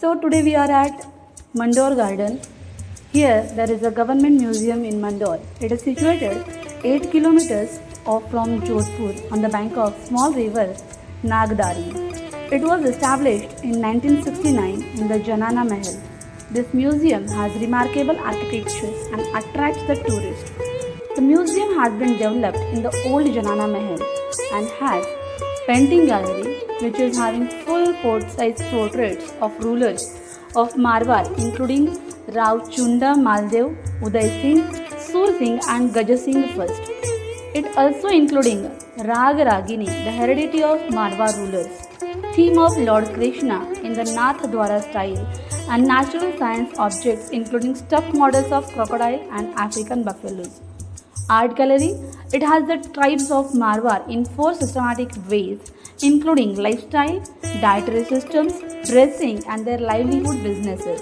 So today we are at Mandor Garden. Here there is a government museum in Mandor. It is situated 8 kilometers off from Jodhpur on the bank of small river Nagdari. It was established in 1969 in the Janana Mahal. This museum has remarkable architecture and attracts the tourist. The museum has been developed in the old Janana Mahal and has painting gallery which is having full port-size portraits of rulers of Marwar including Rao Chunda Maldev, Uday Singh, Sur Singh and Gaja Singh I. It also including Rag Ragini, the heredity of Marwar rulers, theme of Lord Krishna in the Nath Dwara style and natural science objects including stuffed models of crocodile and African buffaloes. Art gallery, it has the tribes of Marwar in 4 systematic ways including lifestyle, dietary systems, dressing and their livelihood businesses.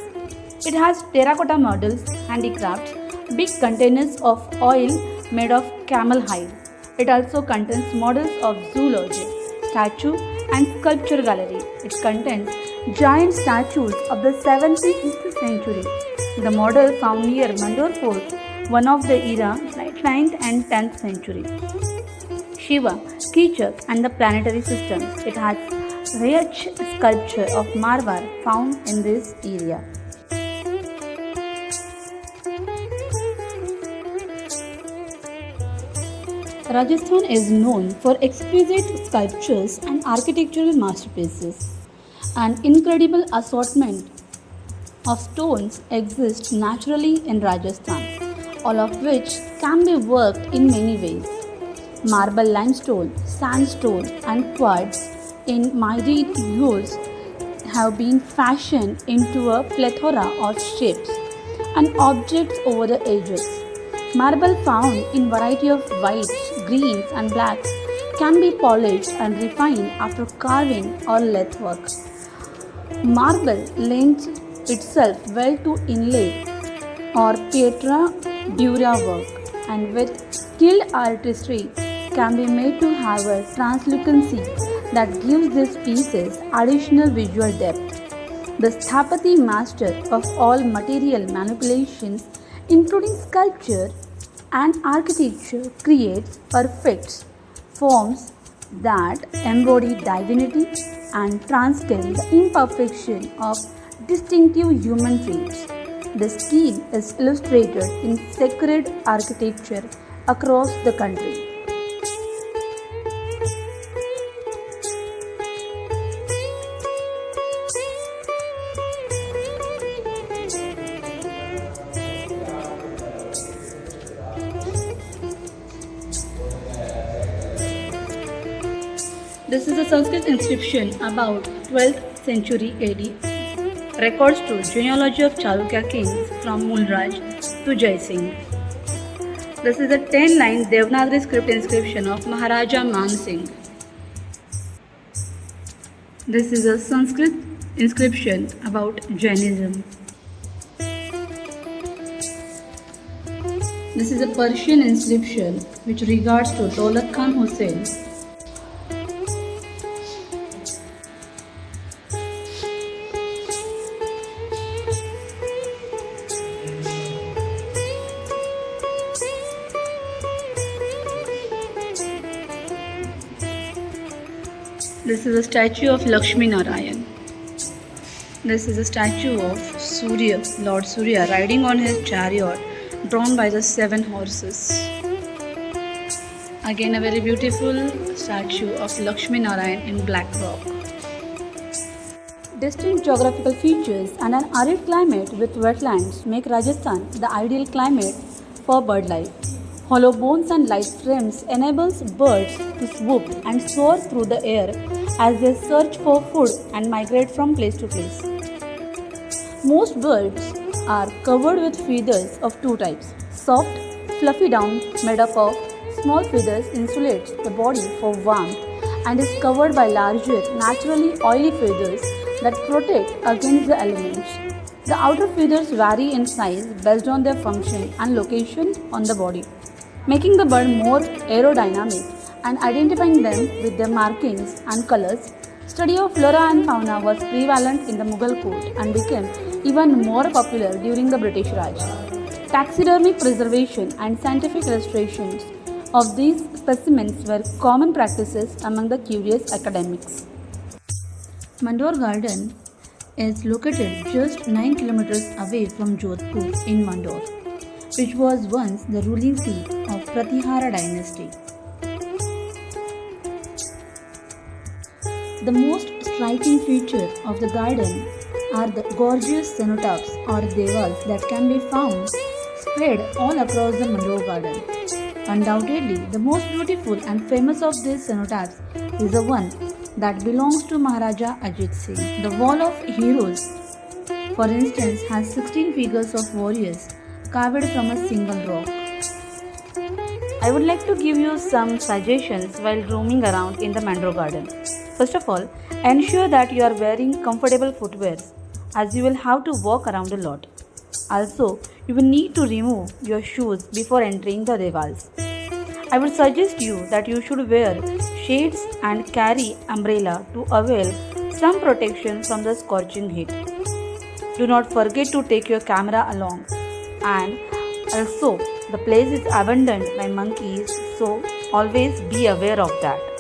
It has terracotta models, handicrafts, big containers of oil made of camel hide. It also contains models of zoology, statue and sculpture gallery. It contains giant statues of the 17th century. The model found near Mandor Fort, one of the era 9th and 10th century. Shiva, Kichak and the planetary system. It has rich sculpture of Marwar found in this area. Rajasthan is known for exquisite sculptures and architectural masterpieces. An incredible assortment of stones exists naturally in Rajasthan, all of which can be worked in many ways. Marble limestone, sandstone and quartz in minute hues have been fashioned into a plethora of shapes and objects over the ages. Marble found in variety of whites, greens and blacks can be polished and refined after carving or lathe work. Marble lends itself well to inlay or pietra dura work and with skilled artistry can be made to have a translucency that gives these pieces additional visual depth. The Sthapati master of all material manipulations including sculpture and architecture creates perfect forms that embody divinity and transcend the imperfection of distinctive human traits. The skill is illustrated in sacred architecture across the country. This is a Sanskrit inscription about 12th century AD. Records to genealogy of Chalukya kings from Mulraj to Jai Singh. This is a 10-line Devanagari script inscription of Maharaja Man Singh. This is a Sanskrit inscription about Jainism. This is a Persian inscription which regards to Daulat Khan Hussain. This is a statue of Lakshmi Narayan. This is a statue of Surya, Lord Surya, riding on his chariot drawn by the 7 horses. Again a very beautiful statue of Lakshmi Narayan in black rock. Distinct geographical features and an arid climate with wetlands make Rajasthan the ideal climate for bird life. Hollow bones and light frames enables birds to swoop and soar through the air as they search for food and migrate from place to place. Most birds are covered with feathers of 2 types. Soft, fluffy down made up of small feathers insulates the body for warmth and is covered by larger, naturally oily feathers that protect against the elements. The outer feathers vary in size based on their function and location on the body, making the bird more aerodynamic and identifying them with their markings and colors Study of flora and fauna was prevalent in the Mughal court and became even more popular during the British Raj. Taxidermic preservation and scientific illustrations of these specimens were common practices among the curious academics. Mandor Garden is located just 9 kilometers away from Jodhpur in Mandor, which was once the ruling seat of Pratihara dynasty. The most striking feature of the garden are the gorgeous cenotaphs or devals that can be found spread all across the Mandor Garden. Undoubtedly, the most beautiful and famous of these cenotaphs is the one that belongs to Maharaja Ajit Singh. The Wall of Heroes, for instance, has 16 figures of warriors carved from a single rock. I would like to give you some suggestions while roaming around in the Mandor Garden. First of all, ensure that you are wearing comfortable footwear as you will have to walk around a lot. Also, you will need to remove your shoes before entering the devals. I would suggest you that you should wear shades and carry umbrella to avail some protection from the scorching heat. Do not forget to take your camera along, and also the place is abandoned by monkeys, so always be aware of that.